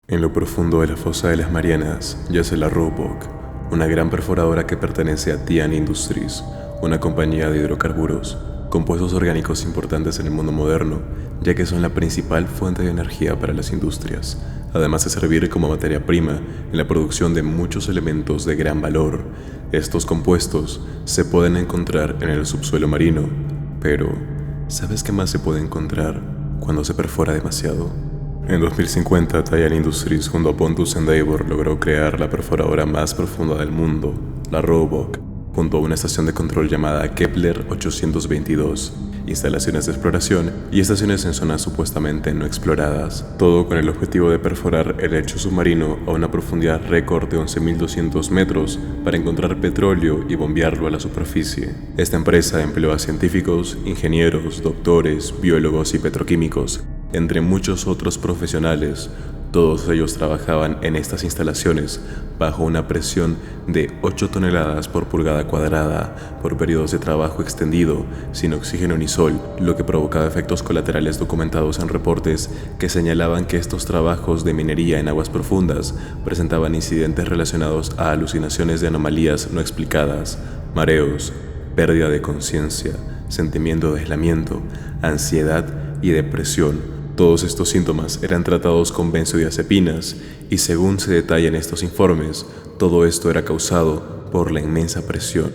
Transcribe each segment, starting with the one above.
En lo profundo de la fosa de las Marianas yace la Roebuck, una gran perforadora que pertenece a Tian Industries, una compañía de hidrocarburos, compuestos orgánicos importantes en el mundo moderno, ya que son la principal fuente de energía para las industrias, además de servir como materia prima en la producción de muchos elementos de gran valor. Estos compuestos se pueden encontrar en el subsuelo marino, pero ¿sabes qué más se puede encontrar cuando se perfora demasiado? En 2050, Tian Industries junto a Pontus Endeavour logró crear la perforadora más profunda del mundo, la Roebuck, junto a una estación de control llamada Kepler 822, instalaciones de exploración y estaciones en zonas supuestamente no exploradas, todo con el objetivo de perforar el lecho submarino a una profundidad récord de 11.200 metros para encontrar petróleo y bombearlo a la superficie. Esta empresa empleó a científicos, ingenieros, doctores, biólogos y petroquímicos, entre muchos otros profesionales. Todos ellos trabajaban en estas instalaciones bajo una presión de 8 toneladas por pulgada cuadrada, por periodos de trabajo extendido, sin oxígeno ni sol, lo que provocaba efectos colaterales documentados en reportes que señalaban que estos trabajos de minería en aguas profundas presentaban incidentes relacionados a alucinaciones de anomalías no explicadas, mareos, pérdida de conciencia, sentimiento de aislamiento, ansiedad y depresión. Todos estos síntomas eran tratados con benzodiazepinas y, según se detalla en estos informes, todo esto era causado por la inmensa presión.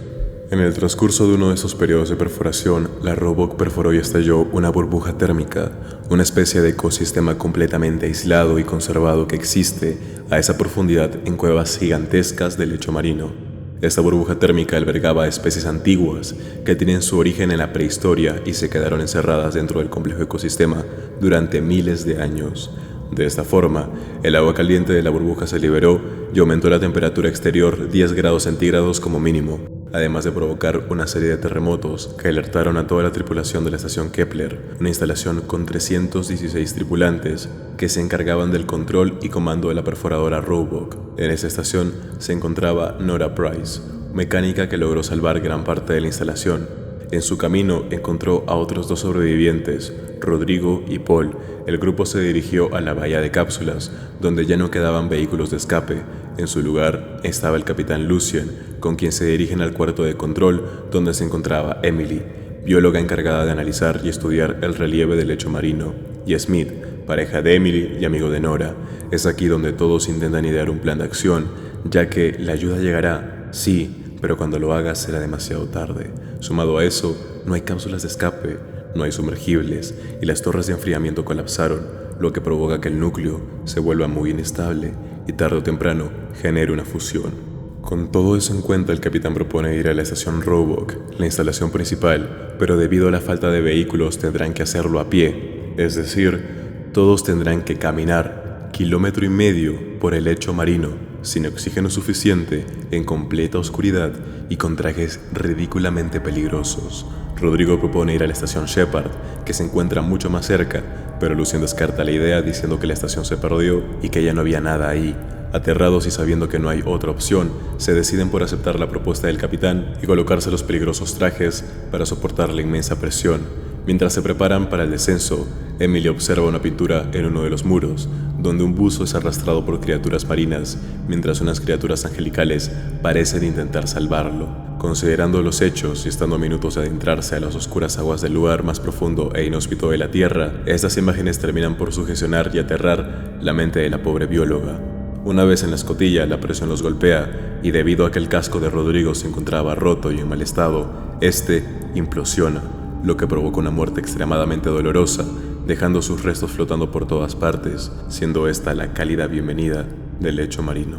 En el transcurso de uno de esos periodos de perforación, la Roebuck perforó y estalló una burbuja térmica, una especie de ecosistema completamente aislado y conservado que existe a esa profundidad en cuevas gigantescas del lecho marino. Esta burbuja térmica albergaba especies antiguas que tienen su origen en la prehistoria y se quedaron encerradas dentro del complejo ecosistema durante miles de años. De esta forma, el agua caliente de la burbuja se liberó y aumentó la temperatura exterior 10 grados centígrados como mínimo, además de provocar una serie de terremotos que alertaron a toda la tripulación de la estación Kepler, una instalación con 316 tripulantes que se encargaban del control y comando de la perforadora Roebuck. En esa estación se encontraba Nora Price, mecánica que logró salvar gran parte de la instalación. En su camino encontró a otros dos sobrevivientes, Rodrigo y Paul. El grupo se dirigió a la bahía de cápsulas, donde ya no quedaban vehículos de escape. En su lugar estaba el capitán Lucien, con quien se dirigen al cuarto de control, donde se encontraba Emily, bióloga encargada de analizar y estudiar el relieve del lecho marino, y Smith, pareja de Emily y amigo de Nora. Es aquí donde todos intentan idear un plan de acción, ya que la ayuda llegará, sí, pero cuando lo haga será demasiado tarde. Sumado a eso, no hay cápsulas de escape, no hay sumergibles y las torres de enfriamiento colapsaron, lo que provoca que el núcleo se vuelva muy inestable y tarde o temprano genere una fusión. Con todo eso en cuenta, el capitán propone ir a la estación Roebuck, la instalación principal, pero debido a la falta de vehículos tendrán que hacerlo a pie, es decir, todos tendrán que caminar 1,5 kilómetros por el lecho marino, sin oxígeno suficiente, en completa oscuridad y con trajes ridículamente peligrosos. Rodrigo propone ir a la estación Shepard, que se encuentra mucho más cerca, pero Lucien descarta la idea diciendo que la estación se perdió y que ya no había nada ahí. Aterrados y sabiendo que no hay otra opción, se deciden por aceptar la propuesta del capitán y colocarse los peligrosos trajes para soportar la inmensa presión. Mientras se preparan para el descenso, Emily observa una pintura en uno de los muros, donde un buzo es arrastrado por criaturas marinas, mientras unas criaturas angelicales parecen intentar salvarlo. Considerando los hechos y estando a minutos de adentrarse a las oscuras aguas del lugar más profundo e inhóspito de la Tierra, estas imágenes terminan por sugestionar y aterrar la mente de la pobre bióloga. Una vez en la escotilla, la presión los golpea y debido a que el casco de Rodrigo se encontraba roto y en mal estado, este implosiona, lo que provoca una muerte extremadamente dolorosa, dejando sus restos flotando por todas partes, siendo esta la cálida bienvenida del lecho marino.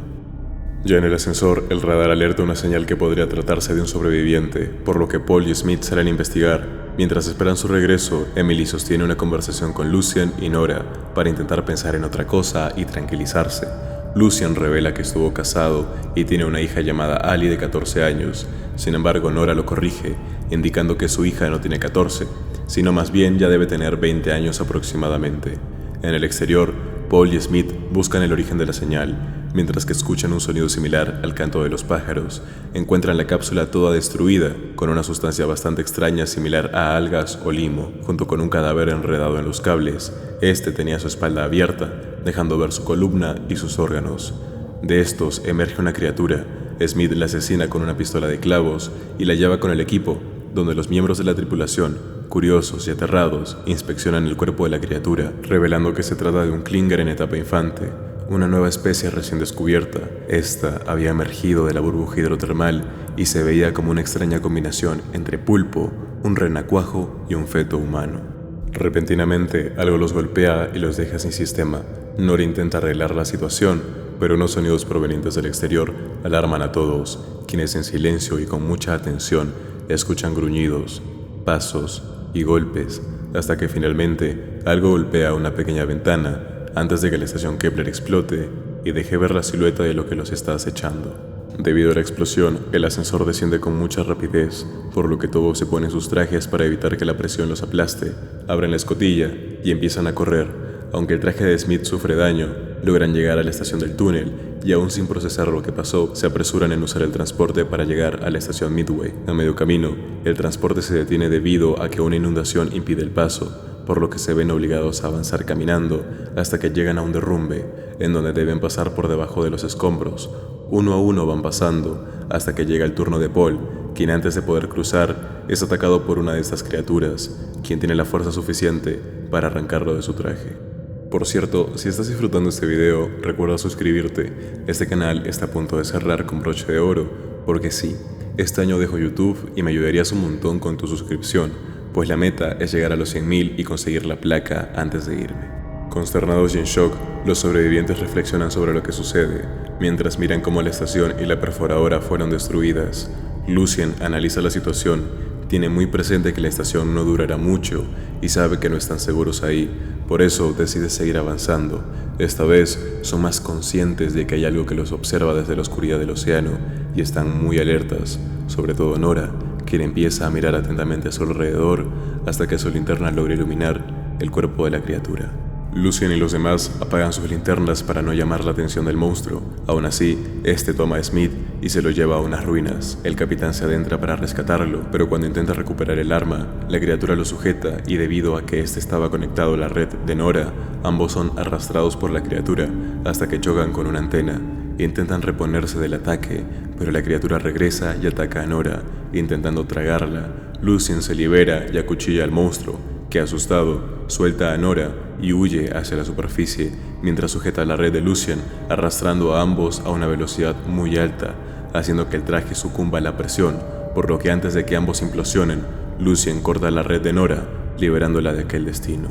Ya en el ascensor, el radar alerta una señal que podría tratarse de un sobreviviente, por lo que Paul y Smith salen a investigar. Mientras esperan su regreso, Emily sostiene una conversación con Lucien y Nora para intentar pensar en otra cosa y tranquilizarse. Lucien revela que estuvo casado y tiene una hija llamada Ali de 14 años. Sin embargo, Nora lo corrige, indicando que su hija no tiene 14, sino más bien ya debe tener 20 años aproximadamente. En el exterior, Paul y Smith buscan el origen de la señal. Mientras que escuchan un sonido similar al canto de los pájaros, encuentran la cápsula toda destruida, con una sustancia bastante extraña similar a algas o limo, junto con un cadáver enredado en los cables. Este tenía su espalda abierta, dejando ver su columna y sus órganos. De estos emerge una criatura. Smith la asesina con una pistola de clavos y la lleva con el equipo, donde los miembros de la tripulación, curiosos y aterrados, inspeccionan el cuerpo de la criatura, revelando que se trata de un Klinger en etapa infante, una nueva especie recién descubierta. Esta había emergido de la burbuja hidrotermal y se veía como una extraña combinación entre pulpo, un renacuajo y un feto humano. Repentinamente, algo los golpea y los deja sin sistema. Nora intenta arreglar la situación, pero unos sonidos provenientes del exterior alarman a todos, quienes en silencio y con mucha atención escuchan gruñidos, pasos y golpes, hasta que finalmente algo golpea una pequeña ventana antes de que la estación Kepler explote y deje ver la silueta de lo que los está acechando. Debido a la explosión, el ascensor desciende con mucha rapidez, por lo que todos se ponen sus trajes para evitar que la presión los aplaste, abren la escotilla y empiezan a correr. Aunque el traje de Smith sufre daño, logran llegar a la estación del túnel y aún sin procesar lo que pasó, se apresuran en usar el transporte para llegar a la estación Midway. A medio camino, el transporte se detiene debido a que una inundación impide el paso, por lo que se ven obligados a avanzar caminando hasta que llegan a un derrumbe, en donde deben pasar por debajo de los escombros. Uno a uno van pasando hasta que llega el turno de Paul, quien antes de poder cruzar es atacado por una de estas criaturas, quien tiene la fuerza suficiente para arrancarlo de su traje. Por cierto, si estás disfrutando este video, recuerda suscribirte. Este canal está a punto de cerrar con broche de oro, porque sí, este año dejo YouTube y me ayudarías un montón con tu suscripción, pues la meta es llegar a los 100.000 y conseguir la placa antes de irme. Consternados y en shock, los sobrevivientes reflexionan sobre lo que sucede, mientras miran cómo la estación y la perforadora fueron destruidas. Lucien analiza la situación, tiene muy presente que la estación no durará mucho y sabe que no están seguros ahí, por eso decide seguir avanzando. Esta vez son más conscientes de que hay algo que los observa desde la oscuridad del océano y están muy alertas, sobre todo Nora, quien empieza a mirar atentamente a su alrededor hasta que su linterna logra iluminar el cuerpo de la criatura. Lucien y los demás apagan sus linternas para no llamar la atención del monstruo. Aún así, este toma a Smith y se lo lleva a unas ruinas. El capitán se adentra para rescatarlo, pero cuando intenta recuperar el arma, la criatura lo sujeta y debido a que este estaba conectado a la red de Nora, ambos son arrastrados por la criatura hasta que chocan con una antena. Intentan reponerse del ataque, pero la criatura regresa y ataca a Nora, intentando tragarla. Lucien se libera y acuchilla al monstruo, que asustado, suelta a Nora y huye hacia la superficie, mientras sujeta la red de Lucien, arrastrando a ambos a una velocidad muy alta, haciendo que el traje sucumba a la presión, por lo que antes de que ambos implosionen, Lucien corta la red de Nora, liberándola de aquel destino.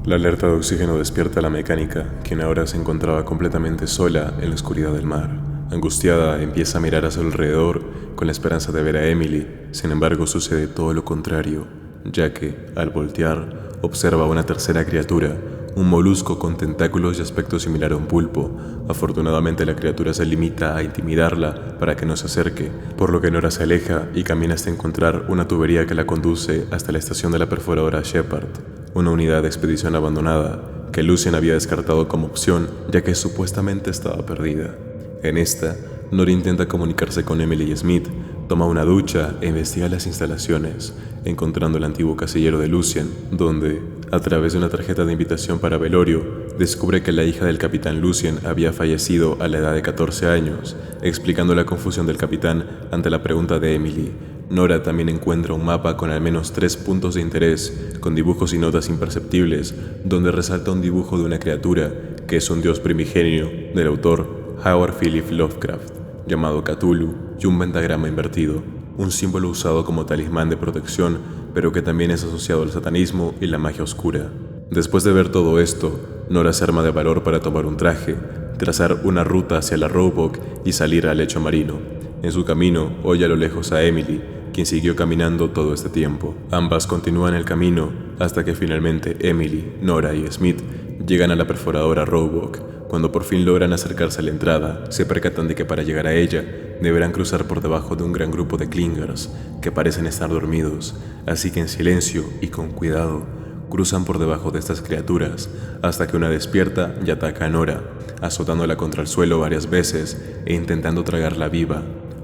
La alerta de oxígeno despierta a la mecánica, quien ahora se encontraba completamente sola en la oscuridad del mar. Angustiada, empieza a mirar a su alrededor con la esperanza de ver a Emily. Sin embargo, sucede todo lo contrario, ya que, al voltear, observa una tercera criatura, un molusco con tentáculos y aspecto similar a un pulpo. Afortunadamente, la criatura se limita a intimidarla para que no se acerque, por lo que Nora se aleja y camina hasta encontrar una tubería que la conduce hasta la estación de la perforadora Shepard, una unidad de expedición abandonada que Lucien había descartado como opción, ya que supuestamente estaba perdida. En esta, Nora intenta comunicarse con Emily y Smith, toma una ducha e investiga las instalaciones, encontrando el antiguo casillero de Lucien, donde, a través de una tarjeta de invitación para velorio, descubre que la hija del capitán Lucien había fallecido a la edad de 14 años, explicando la confusión del capitán ante la pregunta de Emily. Nora también encuentra un mapa con al menos 3 puntos de interés, con dibujos y notas imperceptibles, donde resalta un dibujo de una criatura que es un dios primigenio del autor Howard Philip Lovecraft, llamado Cthulhu, y un pentagrama invertido, un símbolo usado como talismán de protección, pero que también es asociado al satanismo y la magia oscura. Después de ver todo esto, Nora se arma de valor para tomar un traje, trazar una ruta hacia la Roebuck y salir al lecho marino. En su camino, oye a lo lejos a Emily, quien siguió caminando todo este tiempo. Ambas continúan el camino hasta que finalmente Emily, Nora y Smith llegan a la perforadora Roebuck. Cuando por fin logran acercarse a la entrada, se percatan de que para llegar a ella deberán cruzar por debajo de un gran grupo de Klingers que parecen estar dormidos, así que en silencio y con cuidado cruzan por debajo de estas criaturas hasta que una despierta y ataca a Nora, azotándola contra el suelo varias veces e intentando tragarla viva.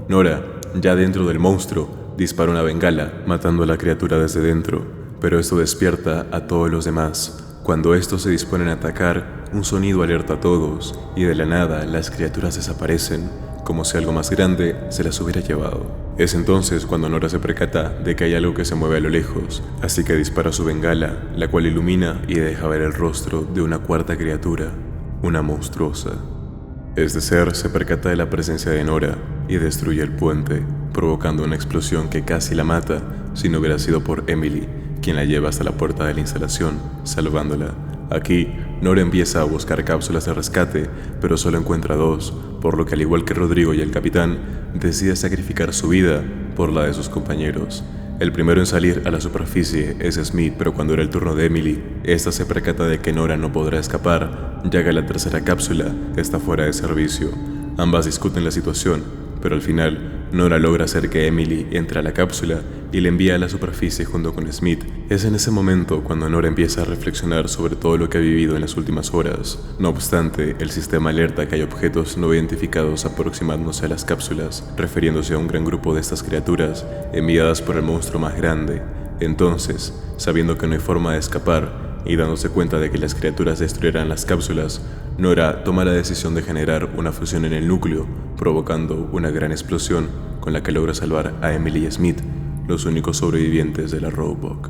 Nora, ya dentro del monstruo, dispara una bengala, matando a la criatura desde dentro, pero esto despierta a todos los demás. Cuando estos se disponen a atacar, un sonido alerta a todos, y de la nada las criaturas desaparecen, como si algo más grande se las hubiera llevado. Es entonces cuando Nora se percata de que hay algo que se mueve a lo lejos, así que dispara su bengala, la cual ilumina y deja ver el rostro de una cuarta criatura, una monstruosa. Este ser se percata de la presencia de Nora y destruye el puente, provocando una explosión que casi la mata si no hubiera sido por Emily, quien la lleva hasta la puerta de la instalación, salvándola. Aquí, Nora empieza a buscar cápsulas de rescate, pero solo encuentra 2, por lo que al igual que Rodrigo y el capitán, decide sacrificar su vida por la de sus compañeros. El primero en salir a la superficie es Smith, pero cuando era el turno de Emily, esta se percata de que Nora no podrá escapar, ya que la tercera cápsula está fuera de servicio. Ambas discuten la situación, pero al final, Nora logra hacer que Emily entre a la cápsula y la envía a la superficie junto con Smith. Es en ese momento cuando Nora empieza a reflexionar sobre todo lo que ha vivido en las últimas horas. No obstante, el sistema alerta que hay objetos no identificados aproximándose a las cápsulas, refiriéndose a un gran grupo de estas criaturas enviadas por el monstruo más grande. Entonces, sabiendo que no hay forma de escapar, y dándose cuenta de que las criaturas destruirán las cápsulas, Nora toma la decisión de generar una fusión en el núcleo, provocando una gran explosión con la que logra salvar a Emily y Smith, los únicos sobrevivientes de la Roebuck.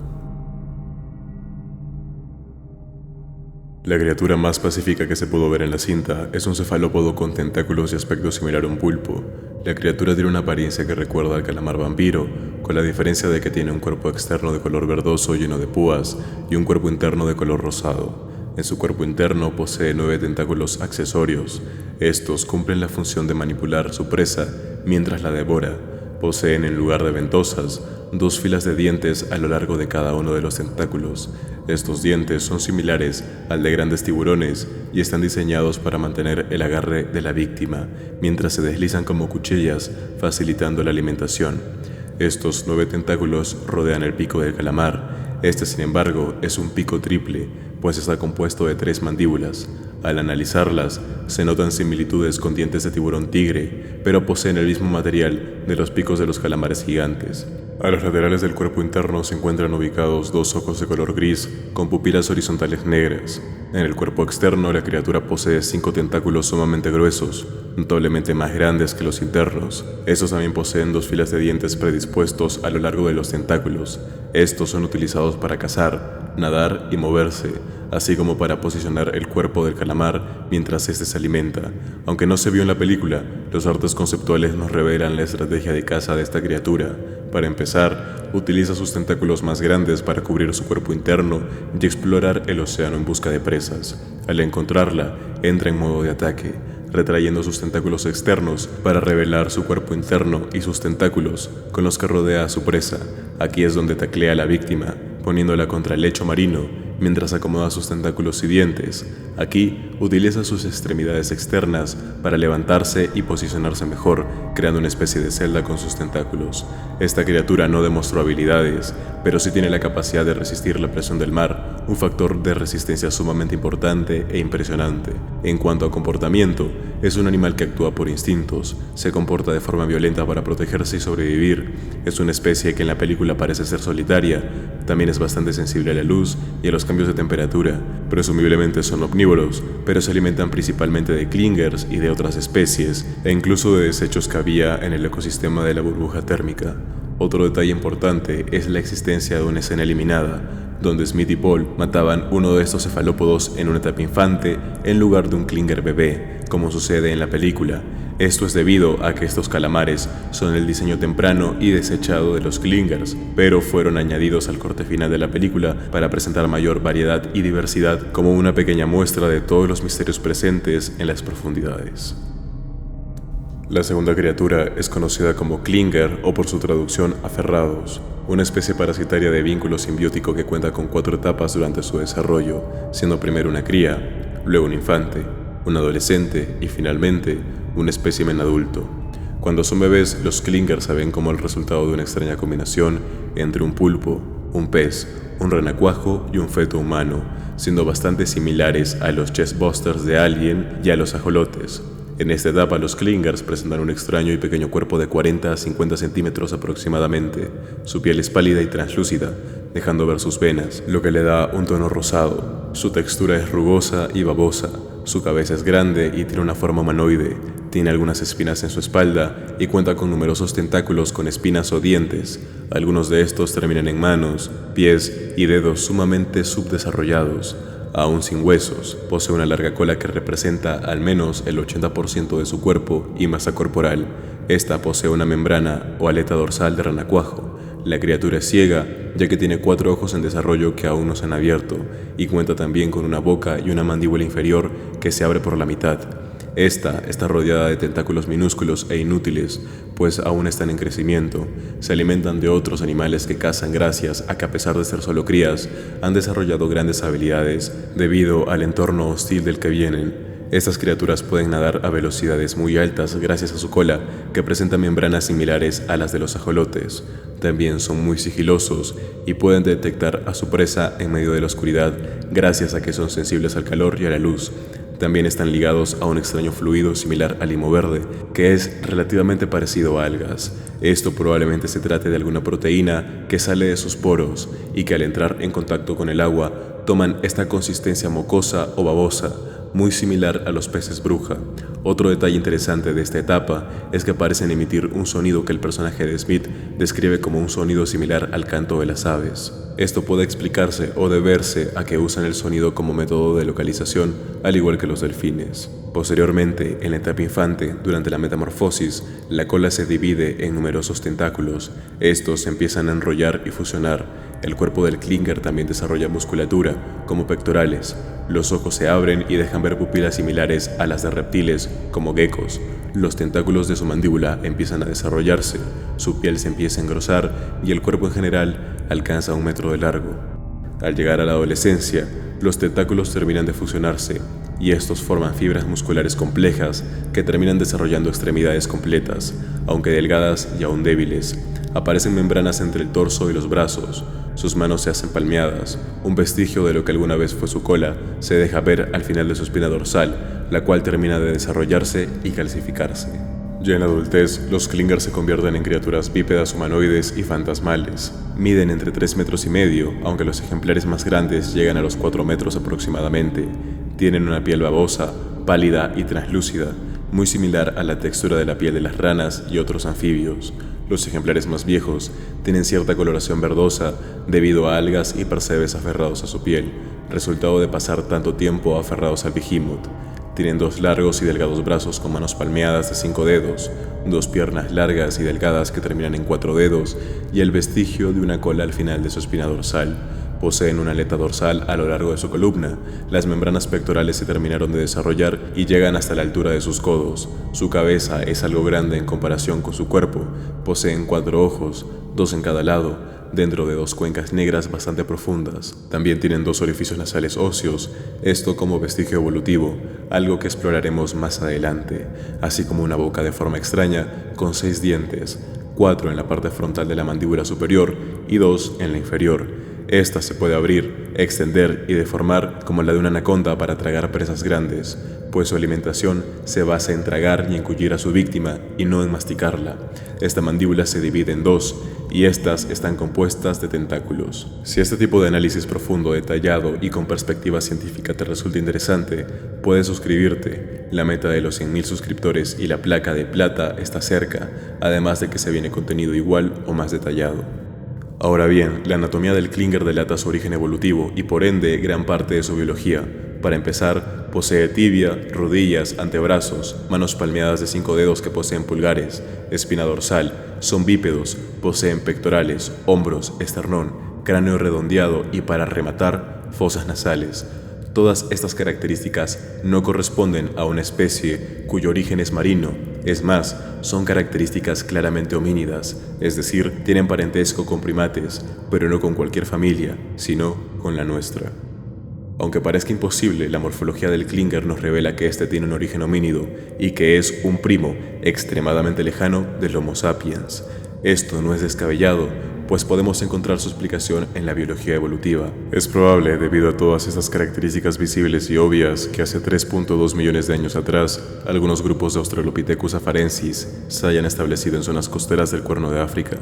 La criatura más pacífica que se pudo ver en la cinta es un cefalópodo con tentáculos y aspecto similar a un pulpo. La criatura tiene una apariencia que recuerda al calamar vampiro, con la diferencia de que tiene un cuerpo externo de color verdoso lleno de púas y un cuerpo interno de color rosado. En su cuerpo interno posee 9 tentáculos accesorios. Estos cumplen la función de manipular su presa mientras la devora. Poseen, en lugar de ventosas, 2 filas de dientes a lo largo de cada uno de los tentáculos. Estos dientes son similares al de grandes tiburones y están diseñados para mantener el agarre de la víctima, mientras se deslizan como cuchillas, facilitando la alimentación. Estos 9 tentáculos rodean el pico del calamar. Este, sin embargo, es un pico triple, pues está compuesto de 3 mandíbulas. Al analizarlas, se notan similitudes con dientes de tiburón tigre, pero poseen el mismo material de los picos de los calamares gigantes. A los laterales del cuerpo interno se encuentran ubicados 2 ojos de color gris con pupilas horizontales negras. En el cuerpo externo, la criatura posee 5 tentáculos sumamente gruesos, notablemente más grandes que los internos. Estos también poseen 2 filas de dientes predispuestos a lo largo de los tentáculos. Estos son utilizados para cazar, nadar y moverse, así como para posicionar el cuerpo del calamar mientras éste se alimenta. Aunque no se vio en la película, los artes conceptuales nos revelan la estrategia de caza de esta criatura. Para empezar, utiliza sus tentáculos más grandes para cubrir su cuerpo interno y explorar el océano en busca de presas. Al encontrarla, entra en modo de ataque, retrayendo sus tentáculos externos para revelar su cuerpo interno y sus tentáculos con los que rodea a su presa. Aquí es donde taclea a la víctima, poniéndola contra el lecho marino, mientras acomoda sus tentáculos y dientes. Aquí utiliza sus extremidades externas para levantarse y posicionarse mejor, creando una especie de celda con sus tentáculos. Esta criatura no demostró habilidades, pero sí tiene la capacidad de resistir la presión del mar, un factor de resistencia sumamente importante e impresionante. En cuanto a comportamiento, es un animal que actúa por instintos, se comporta de forma violenta para protegerse y sobrevivir. Es una especie que en la película parece ser solitaria, también es bastante sensible a la luz y a los cambios de temperatura. Presumiblemente son omnívoros, pero se alimentan principalmente de clingers y de otras especies, e incluso de desechos que había en el ecosistema de la burbuja térmica. Otro detalle importante es la existencia de una escena eliminada, donde Smith y Paul mataban uno de estos cefalópodos en una etapa infante en lugar de un clinger bebé, como sucede en la película. Esto es debido a que estos calamares son el diseño temprano y desechado de los clingers, pero fueron añadidos al corte final de la película para presentar mayor variedad y diversidad como una pequeña muestra de todos los misterios presentes en las profundidades. La segunda criatura es conocida como clinger o por su traducción aferrados, una especie parasitaria de vínculo simbiótico que cuenta con 4 etapas durante su desarrollo, siendo primero una cría, luego un infante, un adolescente y finalmente un espécimen adulto. Cuando son bebés, los clingers se ven como el resultado de una extraña combinación entre un pulpo, un pez, un renacuajo y un feto humano, siendo bastante similares a los chestbusters de Alien y a los ajolotes. En esta etapa los clingers presentan un extraño y pequeño cuerpo de 40 a 50 centímetros aproximadamente. Su piel es pálida y translúcida, dejando ver sus venas, lo que le da un tono rosado. Su textura es rugosa y babosa. Su cabeza es grande y tiene una forma humanoide. Tiene algunas espinas en su espalda y cuenta con numerosos tentáculos con espinas o dientes. Algunos de estos terminan en manos, pies y dedos sumamente subdesarrollados. Aún sin huesos, posee una larga cola que representa al menos el 80% de su cuerpo y masa corporal. Esta posee una membrana o aleta dorsal de renacuajo. La criatura es ciega, ya que tiene 4 ojos en desarrollo que aún no se han abierto, y cuenta también con una boca y una mandíbula inferior que se abre por la mitad. Esta está rodeada de tentáculos minúsculos e inútiles, pues aún están en crecimiento. Se alimentan de otros animales que cazan gracias a que, a pesar de ser solo crías, han desarrollado grandes habilidades debido al entorno hostil del que vienen. Estas criaturas pueden nadar a velocidades muy altas gracias a su cola, que presenta membranas similares a las de los ajolotes. También son muy sigilosos y pueden detectar a su presa en medio de la oscuridad gracias a que son sensibles al calor y a la luz. También están ligados a un extraño fluido similar al limo verde, que es relativamente parecido a algas. Esto probablemente se trate de alguna proteína que sale de sus poros y que al entrar en contacto con el agua toman esta consistencia mocosa o babosa, muy similar a los peces bruja. Otro detalle interesante de esta etapa es que parecen emitir un sonido que el personaje de Smith describe como un sonido similar al canto de las aves. Esto puede explicarse o deberse a que usan el sonido como método de localización, al igual que los delfines. Posteriormente, en la etapa infante, durante la metamorfosis, la cola se divide en numerosos tentáculos. Estos se empiezan a enrollar y fusionar. El cuerpo del clinger también desarrolla musculatura, como pectorales. Los ojos se abren y dejan ver pupilas similares a las de reptiles, como geckos. Los tentáculos de su mandíbula empiezan a desarrollarse, su piel se empieza a engrosar y el cuerpo en general alcanza 1 metro de largo. Al llegar a la adolescencia, los tentáculos terminan de fusionarse y estos forman fibras musculares complejas que terminan desarrollando extremidades completas, aunque delgadas y aún débiles. Aparecen membranas entre el torso y los brazos. Sus manos se hacen palmeadas. Un vestigio de lo que alguna vez fue su cola se deja ver al final de su espina dorsal, la cual termina de desarrollarse y calcificarse. Ya en la adultez, los clingers se convierten en criaturas bípedas humanoides y fantasmales. Miden entre 3,5 metros, aunque los ejemplares más grandes llegan a los 4 metros aproximadamente. Tienen una piel babosa, pálida y translúcida, muy similar a la textura de la piel de las ranas y otros anfibios. Los ejemplares más viejos tienen cierta coloración verdosa debido a algas y percebes aferrados a su piel, resultado de pasar tanto tiempo aferrados al behemoth. Tienen 2 largos y delgados brazos con manos palmeadas de 5 dedos, 2 piernas largas y delgadas que terminan en 4 dedos y el vestigio de una cola al final de su espina dorsal. Poseen una aleta dorsal a lo largo de su columna. Las membranas pectorales se terminaron de desarrollar y llegan hasta la altura de sus codos. Su cabeza es algo grande en comparación con su cuerpo. Poseen 4 ojos, 2 en cada lado, dentro de 2 cuencas negras bastante profundas. También tienen 2 orificios nasales óseos, esto como vestigio evolutivo, algo que exploraremos más adelante, así como una boca de forma extraña con 6 dientes, 4 en la parte frontal de la mandíbula superior y 2 en la inferior. Esta se puede abrir, extender y deformar como la de una anaconda para tragar presas grandes, pues su alimentación se basa en tragar y engullir a su víctima y no en masticarla. Esta mandíbula se divide en 2 y estas están compuestas de tentáculos. Si este tipo de análisis profundo, detallado y con perspectiva científica te resulta interesante, puedes suscribirte. La meta de los 100,000 suscriptores y la placa de plata está cerca, además de que se viene contenido igual o más detallado. Ahora bien, la anatomía del clinger delata su origen evolutivo y por ende gran parte de su biología. Para empezar, posee tibia, rodillas, antebrazos, manos palmeadas de 5 dedos que poseen pulgares, espina dorsal, son bípedos, poseen pectorales, hombros, esternón, cráneo redondeado y para rematar, fosas nasales. Todas estas características no corresponden a una especie cuyo origen es marino. Es más, son características claramente homínidas, es decir, tienen parentesco con primates, pero no con cualquier familia, sino con la nuestra. Aunque parezca imposible, la morfología del clinger nos revela que este tiene un origen homínido y que es un primo extremadamente lejano del Homo sapiens. Esto no es descabellado, pues podemos encontrar su explicación en la biología evolutiva. Es probable, debido a todas estas características visibles y obvias, que hace 3.2 millones de años atrás, algunos grupos de Australopithecus afarensis se hayan establecido en zonas costeras del Cuerno de África,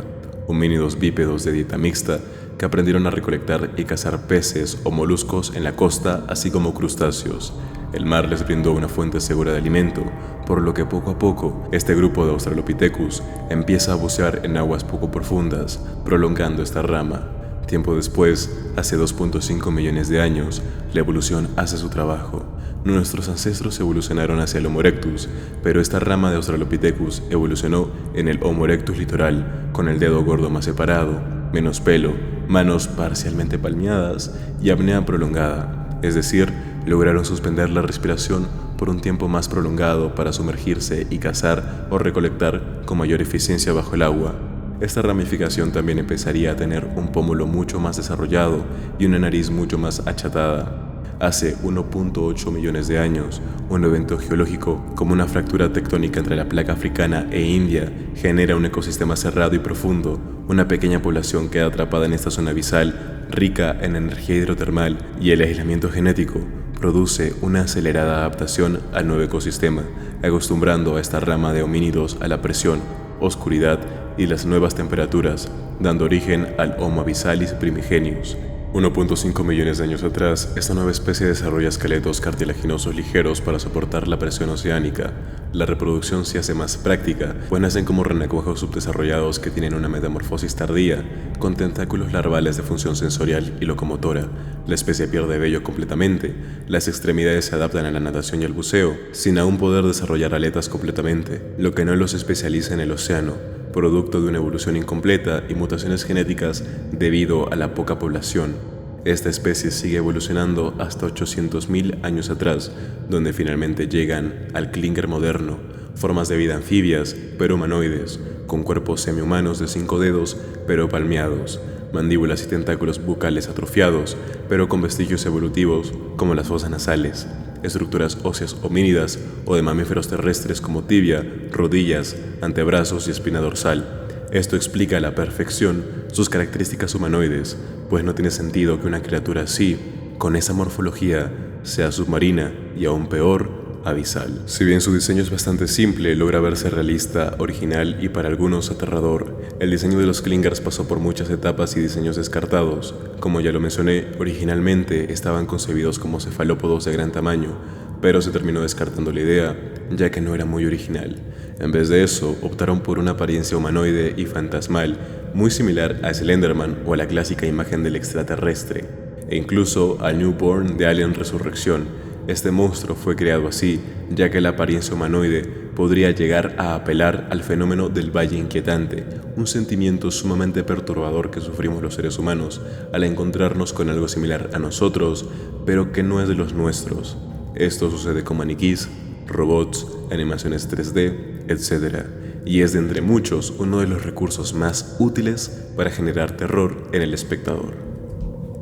homínidos bípedos de dieta mixta que aprendieron a recolectar y cazar peces o moluscos en la costa, así como crustáceos. El mar les brindó una fuente segura de alimento, por lo que poco a poco este grupo de Australopithecus empieza a bucear en aguas poco profundas, prolongando esta rama. Tiempo después, hace 2.5 millones de años, la evolución hace su trabajo. Nuestros ancestros evolucionaron hacia el Homo erectus, pero esta rama de Australopithecus evolucionó en el Homo erectus litoral, con el dedo gordo más separado, menos pelo, manos parcialmente palmeadas y apnea prolongada, es decir, lograron suspender la respiración por un tiempo más prolongado para sumergirse y cazar o recolectar con mayor eficiencia bajo el agua. Esta ramificación también empezaría a tener un pómulo mucho más desarrollado y una nariz mucho más achatada. Hace 1.8 millones de años, un evento geológico como una fractura tectónica entre la placa africana e India genera un ecosistema cerrado y profundo. Una pequeña población queda atrapada en esta zona abisal, rica en energía hidrotermal, y el aislamiento genético produce una acelerada adaptación al nuevo ecosistema, acostumbrando a esta rama de homínidos a la presión, oscuridad y las nuevas temperaturas, dando origen al Homo abysalis primigenius. 1.5 millones de años atrás, esta nueva especie desarrolla esqueletos cartilaginosos ligeros para soportar la presión oceánica. La reproducción se hace más práctica, pues nacen como renacuajos subdesarrollados que tienen una metamorfosis tardía, con tentáculos larvales de función sensorial y locomotora. La especie pierde vello completamente, las extremidades se adaptan a la natación y al buceo, sin aún poder desarrollar aletas completamente, lo que no los especializa en el océano, producto de una evolución incompleta y mutaciones genéticas debido a la poca población. Esta especie sigue evolucionando hasta 800.000 años atrás, donde finalmente llegan al Klinger moderno, formas de vida anfibias, pero humanoides, con cuerpos semihumanos de 5 dedos, pero palmeados, mandíbulas y tentáculos bucales atrofiados, pero con vestigios evolutivos como las fosas nasales, estructuras óseas homínidas o de mamíferos terrestres como tibia, rodillas, antebrazos y espina dorsal. Esto explica a la perfección sus características humanoides, pues no tiene sentido que una criatura así, con esa morfología, sea submarina y aún peor, abisal. Si bien su diseño es bastante simple, logra verse realista, original y para algunos aterrador. El diseño de los Klingers pasó por muchas etapas y diseños descartados. Como ya lo mencioné, originalmente estaban concebidos como cefalópodos de gran tamaño, pero se terminó descartando la idea, ya que no era muy original. En vez de eso, optaron por una apariencia humanoide y fantasmal, muy similar a Slenderman o a la clásica imagen del extraterrestre, e incluso al Newborn de Alien Resurrección. Este monstruo fue creado así, ya que la apariencia humanoide podría llegar a apelar al fenómeno del valle inquietante, un sentimiento sumamente perturbador que sufrimos los seres humanos al encontrarnos con algo similar a nosotros, pero que no es de los nuestros. Esto sucede con maniquís, robots, animaciones 3D, etc. Y es de entre muchos uno de los recursos más útiles para generar terror en el espectador.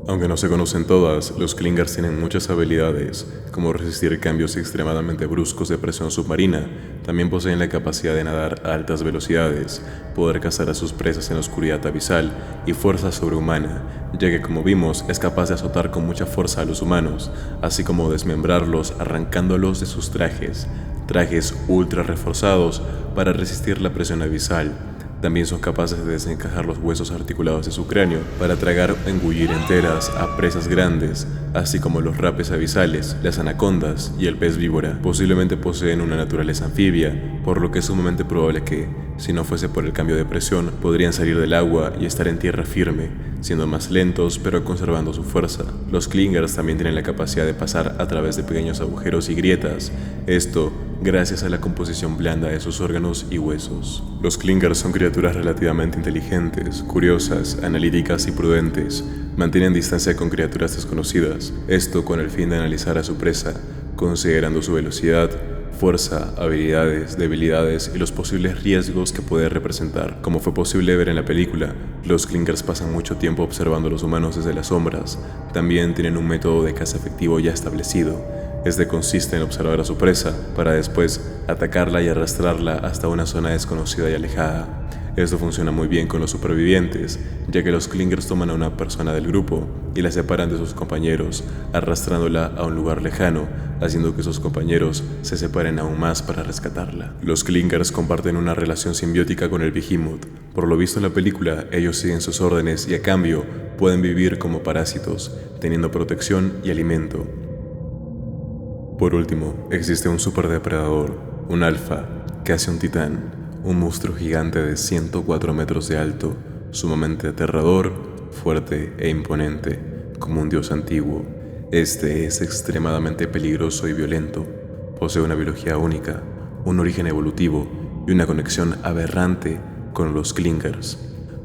Aunque no se conocen todas, los Klingers tienen muchas habilidades, como resistir cambios extremadamente bruscos de presión submarina. También poseen la capacidad de nadar a altas velocidades, poder cazar a sus presas en la oscuridad abisal y fuerza sobrehumana, ya que como vimos es capaz de azotar con mucha fuerza a los humanos, así como desmembrarlos arrancándolos de sus trajes ultra reforzados para resistir la presión abisal. También son capaces de desencajar los huesos articulados de su cráneo para tragar o engullir enteras a presas grandes, así como los rapes abisales, las anacondas y el pez víbora. Posiblemente poseen una naturaleza anfibia, por lo que es sumamente probable que, si no fuese por el cambio de presión, podrían salir del agua y estar en tierra firme, siendo más lentos pero conservando su fuerza. Los Klingers también tienen la capacidad de pasar a través de pequeños agujeros y grietas, esto gracias a la composición blanda de sus órganos y huesos. Los Klingers son criaturas relativamente inteligentes, curiosas, analíticas y prudentes. Mantienen distancia con criaturas desconocidas, esto con el fin de analizar a su presa, considerando su velocidad, fuerza, habilidades, debilidades y los posibles riesgos que puede representar. Como fue posible ver en la película, los Klingers pasan mucho tiempo observando a los humanos desde las sombras. También tienen un método de caza efectivo ya establecido. Este consiste en observar a su presa para después atacarla y arrastrarla hasta una zona desconocida y alejada. Esto funciona muy bien con los supervivientes, ya que los clingers toman a una persona del grupo y la separan de sus compañeros, arrastrándola a un lugar lejano, haciendo que sus compañeros se separen aún más para rescatarla. Los clingers comparten una relación simbiótica con el Behemoth. Por lo visto en la película, ellos siguen sus órdenes y a cambio pueden vivir como parásitos, teniendo protección y alimento. Por último, existe un superdepredador, un alfa, casi un titán, un monstruo gigante de 104 metros de alto, sumamente aterrador, fuerte e imponente, como un dios antiguo. Este es extremadamente peligroso y violento. Posee una biología única, un origen evolutivo y una conexión aberrante con los clingers,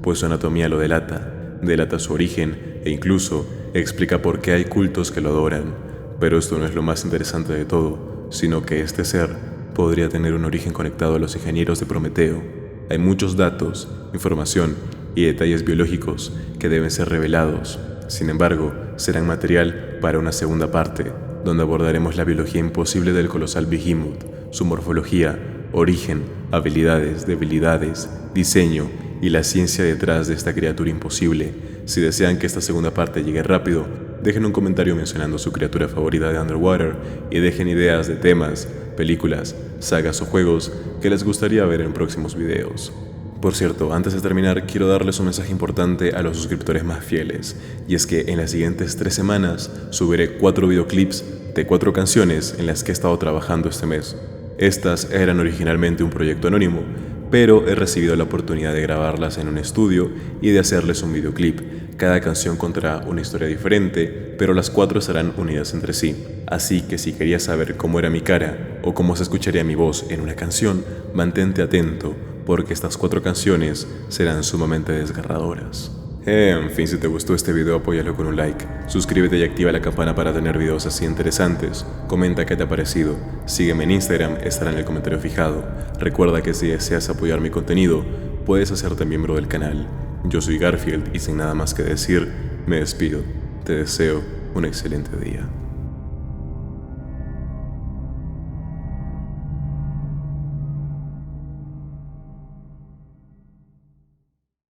pues su anatomía lo delata su origen e incluso explica por qué hay cultos que lo adoran. Pero esto no es lo más interesante de todo, sino que este ser podría tener un origen conectado a los ingenieros de Prometeo. Hay muchos datos, información y detalles biológicos que deben ser revelados. Sin embargo, serán material para una segunda parte, donde abordaremos la biología imposible del colosal Behemoth, su morfología, origen, habilidades, debilidades, diseño y la ciencia detrás de esta criatura imposible. Si desean que esta segunda parte llegue rápido, dejen un comentario mencionando su criatura favorita de Underwater y dejen ideas de temas, películas, sagas o juegos que les gustaría ver en próximos videos. Por cierto, antes de terminar, quiero darles un mensaje importante a los suscriptores más fieles, y es que en las siguientes 3 semanas subiré 4 videoclips de 4 canciones en las que he estado trabajando este mes. Estas eran originalmente un proyecto anónimo, pero he recibido la oportunidad de grabarlas en un estudio y de hacerles un videoclip. Cada canción contará una historia diferente, pero las 4 estarán unidas entre sí. Así que si querías saber cómo era mi cara o cómo se escucharía mi voz en una canción, mantente atento, porque estas 4 canciones serán sumamente desgarradoras. En fin, si te gustó este video, apóyalo con un like, suscríbete y activa la campana para tener videos así interesantes, comenta qué te ha parecido, sígueme en Instagram, estará en el comentario fijado. Recuerda que si deseas apoyar mi contenido, puedes hacerte miembro del canal. Yo soy Garfield y sin nada más que decir, me despido. Te deseo un excelente día.